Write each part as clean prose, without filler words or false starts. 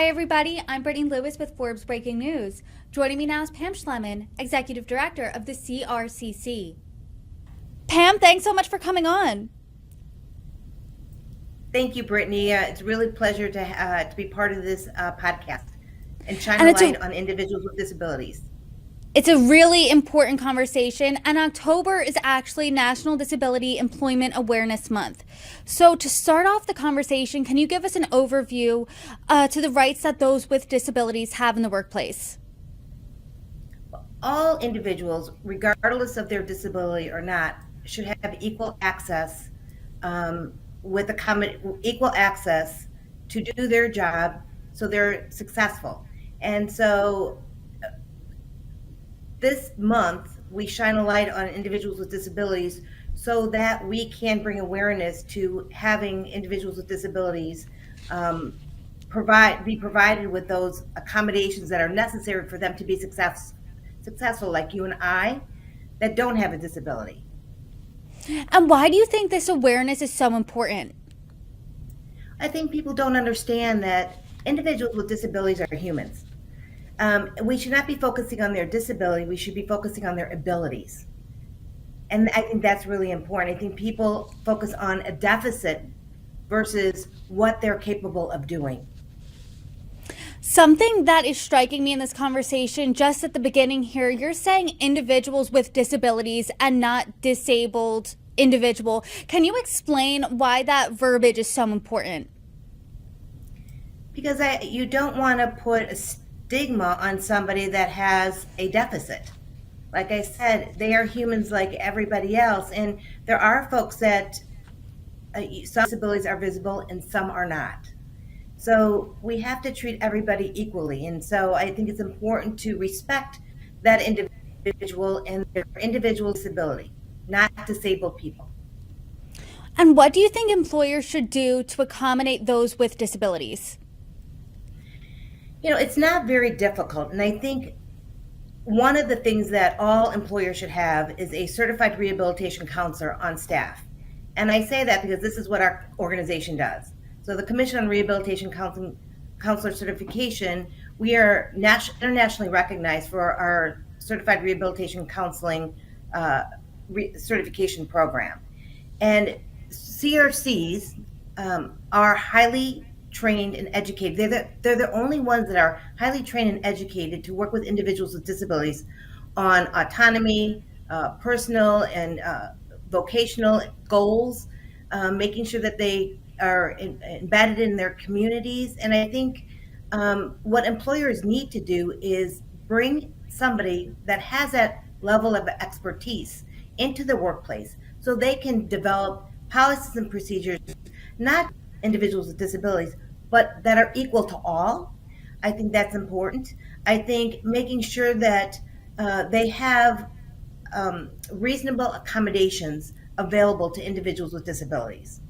Hi, everybody. I'm Brittany Lewis with Forbes Breaking News. Joining me now is Pam Shlemon, Executive Director of the CRCC. Pam, thanks so much for coming on. Thank you, Brittany. It's really a pleasure to be part of this podcast and shine And a it's a light on individuals with disabilities. it's a really important conversation, and October is actually National Disability Employment Awareness Month. So, to start off the conversation, can you give us an overview to the rights that those with disabilities have in the workplace? All individuals, regardless of their disability or not, should have equal access equal access to do their job so they're successful. And so this month, we shine a light on individuals with disabilities so that we can bring awareness to having individuals with disabilities be provided with those accommodations that are necessary for them to be successful, like you and I, that don't have a disability. And why do you think this awareness is so important? I think people don't understand that individuals with disabilities are humans. We should not be focusing on their disability. We should be focusing on their abilities. And I think that's really important. I think people focus on a deficit versus what they're capable of doing. Something that is striking me in this conversation, just at the beginning here, you're saying individuals with disabilities and not disabled individual. Can you explain why that verbiage is so important? Because you don't want to put a stigma on somebody that has a deficit. Like I said, they are humans like everybody else. And there are folks that some disabilities are visible and some are not. So we have to treat everybody equally. And so I think it's important to respect that individual and their individual disability, not disabled people. And what do you think employers should do to accommodate those with disabilities? It's not very difficult. And I think one of the things that all employers should have is a certified rehabilitation counselor on staff. And I say that because this is what our organization does. So the Commission on Rehabilitation Counselor Certification, we are internationally recognized for our certified rehabilitation counseling certification program. And CRCs are highly trained and educated. They're the only ones that are highly trained and educated to work with individuals with disabilities on autonomy, personal and vocational goals, making sure that they are embedded in their communities. And I think what employers need to do is bring somebody that has that level of expertise into the workplace so they can develop policies and procedures, not individuals with disabilities, but that are equal to all. I think that's important. I think making sure that they have reasonable accommodations available to individuals with disabilities.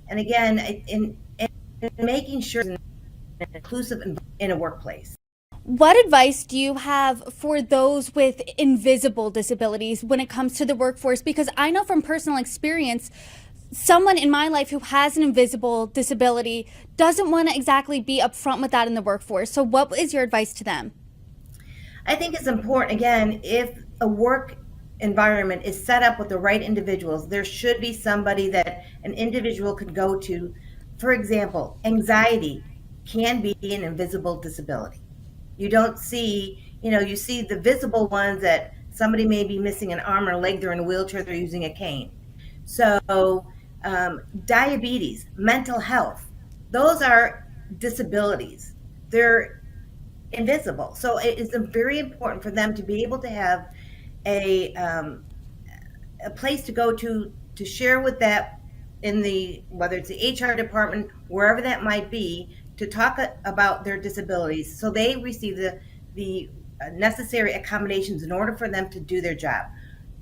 And again, in making sure it's an inclusive in a workplace. What advice do you have for those with invisible disabilities when it comes to the workforce? Because I know from personal experience, someone in my life who has an invisible disability doesn't want to exactly be upfront with that in the workforce. So, what is your advice to them? I think it's important, again, if a work environment is set up with the right individuals, there should be somebody that an individual could go to. For example, anxiety can be an invisible disability. You don't see, you see the visible ones that somebody may be missing an arm or a leg, they're in a wheelchair, they're using a cane. So, diabetes, mental health, those are disabilities. They're invisible. So it is very important for them to be able to have a a place to go to share with that in the whether it's the HR department, wherever that might be, to talk about their disabilities, so they receive the necessary accommodations in order for them to do their job.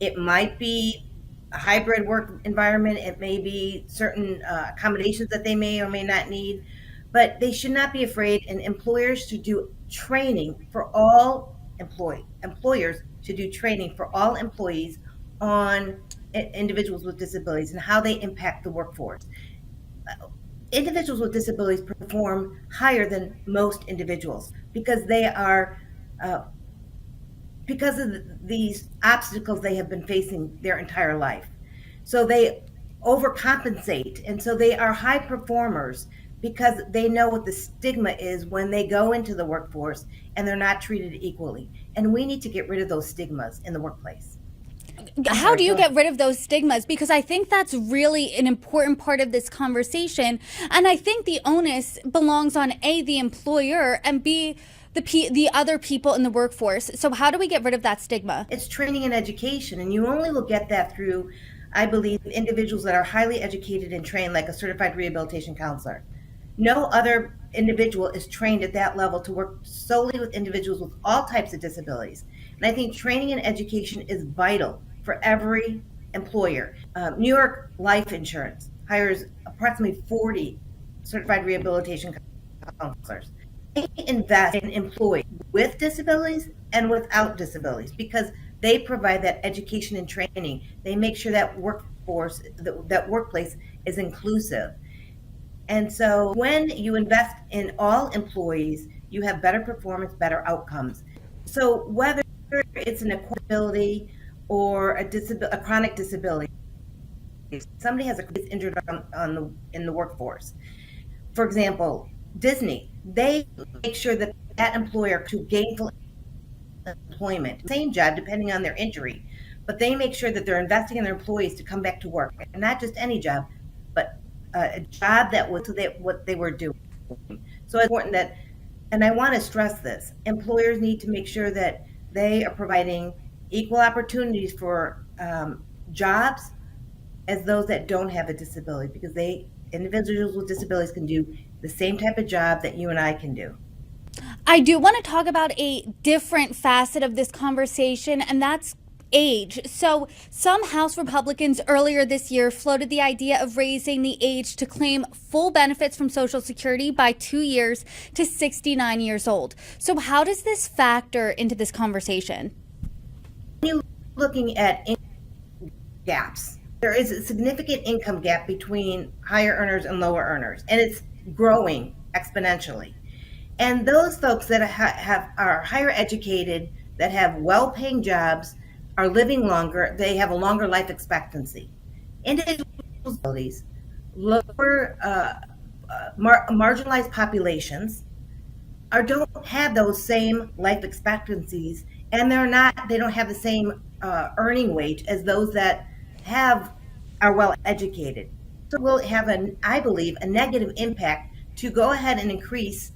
It might be a hybrid work environment. It may be certain accommodations that they may or may not need, but they should not be afraid. And employers should do training for all employers should do training for all employees on individuals with disabilities and how they impact the workforce. individuals with disabilities perform higher than most individuals because they are because of these obstacles they have been facing their entire life. So they overcompensate, and so they are high performers because they know what the stigma is when they go into the workforce and they're not treated equally. And we need to get rid of those stigmas in the workplace. How do you get rid of those stigmas? Because I think that's really an important part of this conversation. And I think the onus belongs on A, the employer, and B, the other people in the workforce. So how do we get rid of that stigma? It's training and education, and you only will get that through, I believe, individuals that are highly educated and trained, like a certified rehabilitation counselor. No other individual is trained at that level to work solely with individuals with all types of disabilities. And I think training and education is vital for every employer. New York Life Insurance hires approximately 40 certified rehabilitation counselors. They invest in employees with disabilities and without disabilities because they provide that education and training. They make sure that workforce, that workplace is inclusive. And so when you invest in all employees, you have better performance, better outcomes. So whether it's an acquired disability or a chronic disability, somebody is injured in the workforce. For example, Disney, they make sure that that employer to gainful employment, same job depending on their injury, but they make sure that they're investing in their employees to come back to work, and not just any job, but a job that was what they were doing. So it's important that, and I want to stress this, employers need to make sure that they are providing equal opportunities for jobs as those that don't have a disability, because individuals with disabilities can do the same type of job that you and I can do. I do want to talk about a different facet of this conversation, and that's age. So some House Republicans earlier this year floated the idea of raising the age to claim full benefits from Social Security by 2 years to 69 years old. So how does this factor into this conversation? When you're looking at gaps, there is a significant income gap between higher earners and lower earners, and it's growing exponentially. And those folks that are higher educated, that have well-paying jobs, are living longer. They have a longer life expectancy. Individuals with disabilities, lower marginalized populations, don't have those same life expectancies, and they don't have the same earning wage as those that are well educated. So will have I believe, a negative impact to go ahead and increase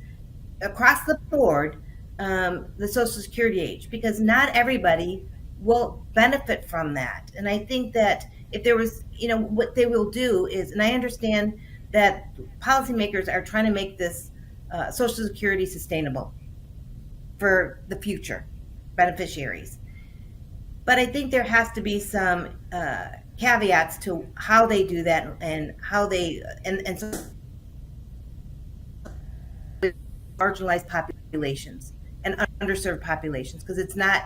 across the board the Social Security age, because not everybody will benefit from that. And I think that if there was, what they will do is, and I understand that policymakers are trying to make this Social Security sustainable for the future beneficiaries. But I think there has to be some caveats to how they do that, and how they and so marginalized populations and underserved populations, because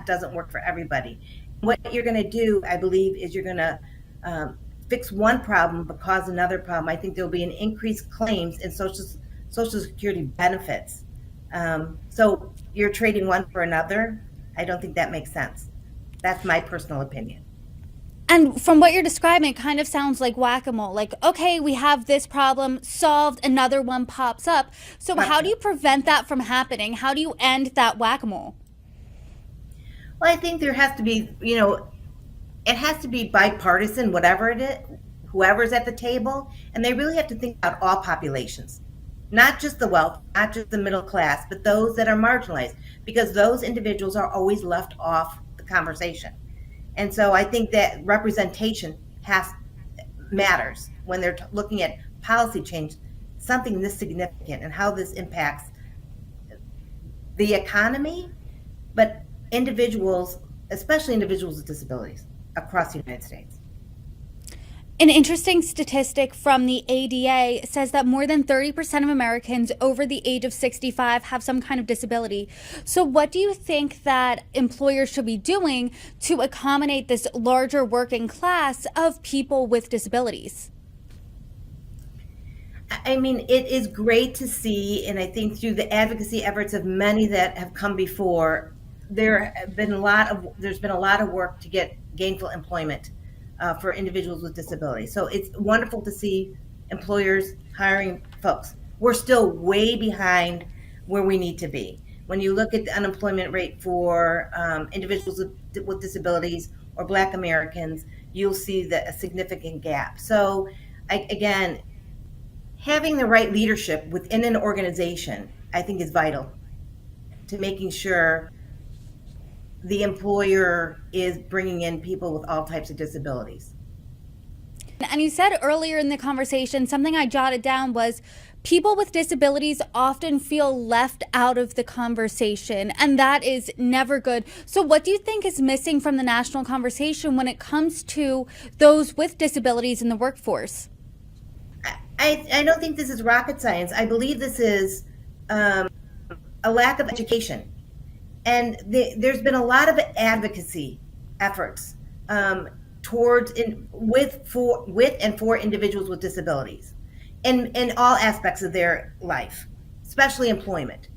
doesn't work for everybody. What you're going to do, I believe, is you're going to fix one problem but cause another problem. I think there'll be an increased claims in Social Security benefits. So you're trading one for another. I don't think that makes sense. That's my personal opinion. And from what you're describing, it kind of sounds like whack-a-mole. Like, okay, we have this problem solved, another one pops up. So how do you prevent that from happening? How do you end that whack-a-mole? Well, I think there has to be, it has to be bipartisan, whatever it is, whoever's at the table, and they really have to think about all populations, not just the wealth, not just the middle class, but those that are marginalized, because those individuals are always left off the conversation. And so I think that representation matters when they're looking at policy change, something this significant, and how this impacts the economy, but individuals, especially individuals with disabilities across the United States. An interesting statistic from the ADA says that more than 30% of Americans over the age of 65 have some kind of disability. So what do you think that employers should be doing to accommodate this larger working class of people with disabilities? I mean, it is great to see, and I think through the advocacy efforts of many that have come before, there's been a lot of work to get gainful employment for individuals with disabilities. So it's wonderful to see employers hiring folks. We're still way behind where we need to be. When you look at the unemployment rate for individuals with disabilities or Black Americans, you'll see a significant gap. So, again, having the right leadership within an organization, I think, is vital to making sure the employer is bringing in people with all types of disabilities. And you said earlier in the conversation, something I jotted down was people with disabilities often feel left out of the conversation, and that is never good. So what do you think is missing from the national conversation when it comes to those with disabilities in the workforce? I don't think this is rocket science. I believe this is a lack of education. And there's been a lot of advocacy efforts towards with and for individuals with disabilities in all aspects of their life, especially employment.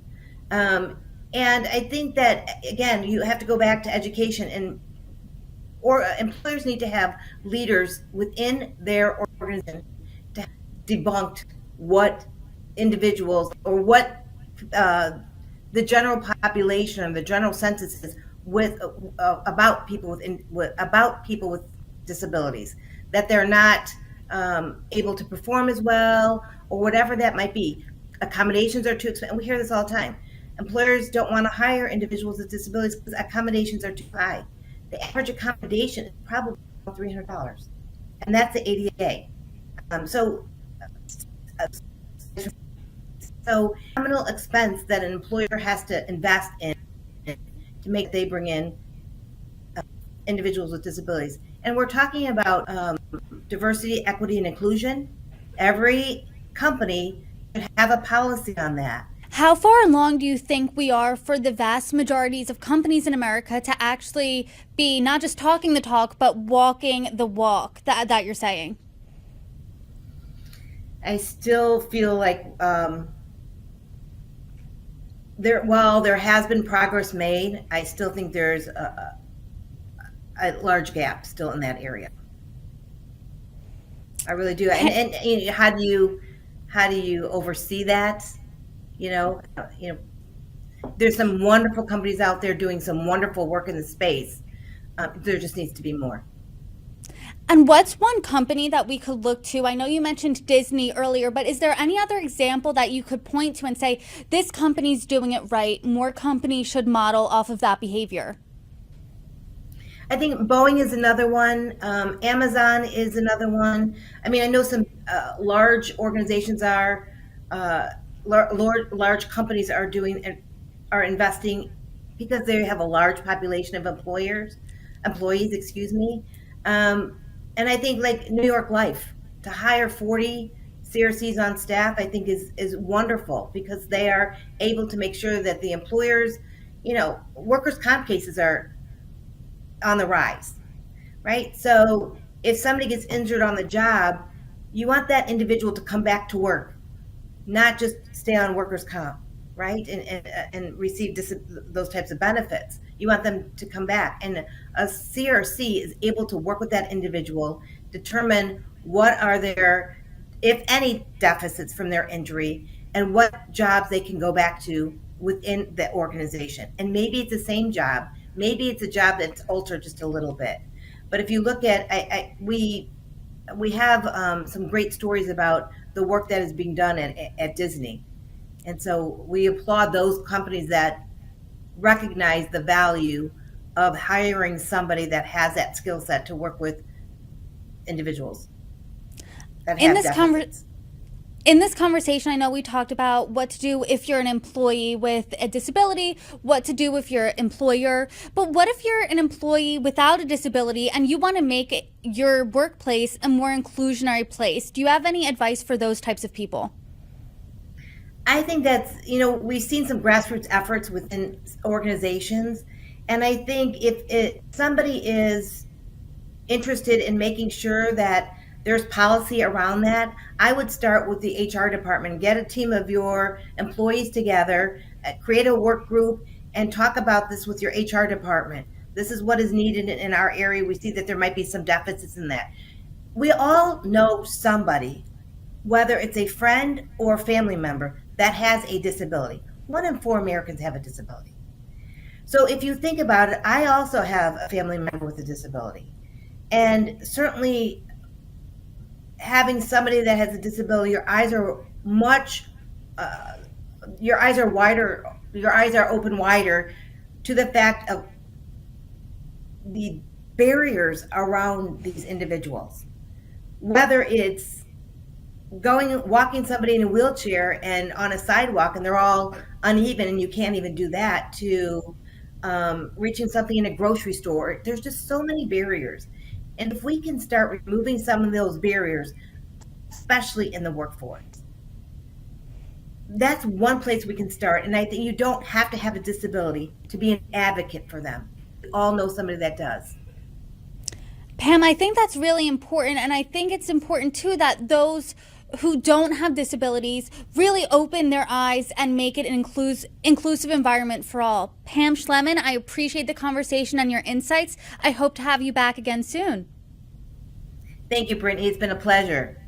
And I think that, again, you have to go back to education, or employers need to have leaders within their organization to debunk what individuals or what the general population or the general census is with about people with disabilities, that they're not able to perform as well, or whatever that might be. Accommodations are too expensive. We hear this all the time. Employers don't want to hire individuals with disabilities because accommodations are too high. The average accommodation is probably $300, and that's the ADA. So nominal expense that an employer has to invest in to make they bring in individuals with disabilities. And we're talking about diversity, equity, and inclusion. Every company should have a policy on that. How far along do you think we are for the vast majorities of companies in America to actually be not just talking the talk, but walking the walk that you're saying? I still feel like while there has been progress made, I still think there's a large gap still in that area. I really do. And how do you oversee that? You know, there's some wonderful companies out there doing some wonderful work in the space. There just needs to be more. And what's one company that we could look to? I know you mentioned Disney earlier, but is there any other example that you could point to and say, this company's doing it right, more companies should model off of that behavior? I think Boeing is another one. Amazon is another one. I mean, I know some large organizations large companies are investing because they have a large population of employees, excuse me. And I think, like New York Life, to hire 40 CRCs on staff, I think is wonderful, because they are able to make sure that the employers, workers' comp cases are on the rise, right? So if somebody gets injured on the job, you want that individual to come back to work, not just stay on workers' comp, right? And receive those types of benefits. You want them to come back. And a CRC is able to work with that individual, determine what are their, if any, deficits from their injury, and what jobs they can go back to within the organization. And maybe it's the same job. Maybe it's a job that's altered just a little bit. But if you look at, we have some great stories about the work that is being done at Disney. And so we applaud those companies that recognize the value of hiring somebody that has that skill set to work with individuals that have deficits. In this conversation, I know we talked about what to do if you're an employee with a disability, what to do if you're an employer. But what if you're an employee without a disability and you want to make your workplace a more inclusionary place? Do you have any advice for those types of people? I think that's, we've seen some grassroots efforts within organizations. And I think if somebody is interested in making sure that there's policy around that. I would start with the HR department, get a team of your employees together, create a work group, and talk about this with your HR department. This is what is needed in our area. We see that there might be some deficits in that. We all know somebody, whether it's a friend or family member, that has a disability. 1 in 4 Americans have a disability. So if you think about it, I also have a family member with a disability. And certainly having somebody that has a disability, your eyes are your eyes are wider, your eyes are open wider to the fact of the barriers around these individuals. Whether it's walking somebody in a wheelchair and on a sidewalk and they're all uneven and you can't even do that, to reaching something in a grocery store. There's just so many barriers. And if we can start removing some of those barriers, especially in the workforce, that's one place we can start. And I think you don't have to have a disability to be an advocate for them. We all know somebody that does. Pam, I think that's really important. And I think it's important too that those who don't have disabilities really open their eyes and make it an inclusive environment for all. Pam Shlemon, I appreciate the conversation and your insights. I hope to have you back again soon. Thank you, Brittany. It's been a pleasure.